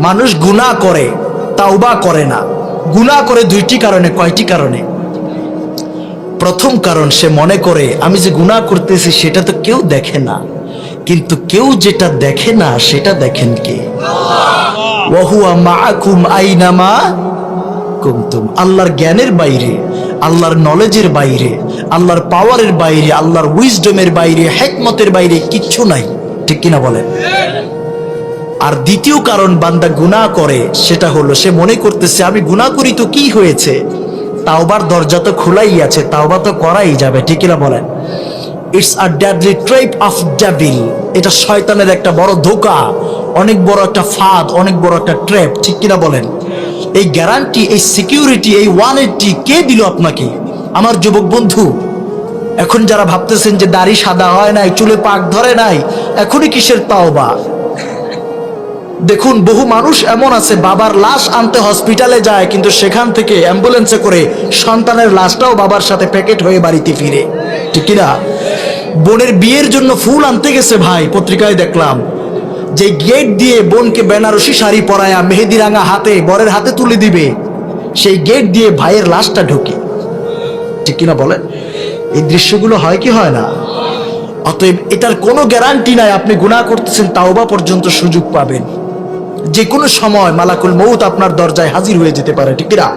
মানুষ গুনাহ করে তাওবা করে না। গুনাহ করে দুইটি কারণে। কয়টি কারণে? প্রথম কারণ, সে মনে করে আমি যে গুনাহ করতেছি সেটা তো কেউ দেখে না, কিন্তু কেউ যেটা দেখে না সেটা দেখেন কে? ওয়া হুয়া মাআকুম আইনামা কুনতুম। আল্লাহর জ্ঞানের বাইরে, আল্লাহর নলেজের বাইরে, আল্লাহর পাওয়ারের বাইরে, আল্লাহর উইজডমের বাইরে, হিকমতের বাইরে কিচ্ছু নাই। ঠিক কিনা বলেন? আর দ্বিতীয় কারণ বান্দা গুনাহ করে, সেটা হলো সে মনে করতেছে আমি গুনাহ করি তো কি হয়েছে, তাওবার দরজা তো খোলাই আছে, তাওবা তো করাই যাবে। ঠিক কিনা বলেন? It's a deadly trap of devil. এটা শয়তানের একটা বড় ধোঁকা, অনেক বড় একটা ফাঁদ, অনেক বড় একটা ট্র্যাপ। ঠিক কিনা বলেন? এই গ্যারান্টি, এই সিকিউরিটি, এই 180 কে দিল আপনাকে? আমার যুবক বন্ধু, এখন যারা ভাবতেছেন যে দাড়ি সাদা হয় নাই, চুলে পাক ধরে নাই, এখনই কিসের তাওবা? দেখুন, বহু মানুষ এমন আছে বাবার লাশ আনতে হসপিটালে যায়, কিন্তু সেখান থেকে অ্যাম্বুলেন্সে করে সন্তানের লাশটাও বাবার সাথে প্যাকেট হয়ে বাড়িতে ফিরে। ঠিক কিনা? বোনের বিয়ের জন্য ফুল আনতে গেছে ভাই, পত্রিকায় দেখলাম যে গেট দিয়ে বোনকে বেনারসি শাড়ি পরায়া মেহেদি রাঙা হাতে বরের হাতে তুলে দিবে, সেই গেট দিয়ে ভাইয়ের লাশটা ঢোকে। ঠিক কিনা বলেন? এই দৃশ্যগুলো হয় কি হয় না? অতএব এটার কোনো গ্যারান্টি নাই আপনি গুনাহ করতেছেন তাওবা পর্যন্ত সুযোগ পাবেন। যে কোনো সময় মালাকুল মউত আপনার দরজায় হাজির হয়ে যেতে পারে। ঠিক কিনা?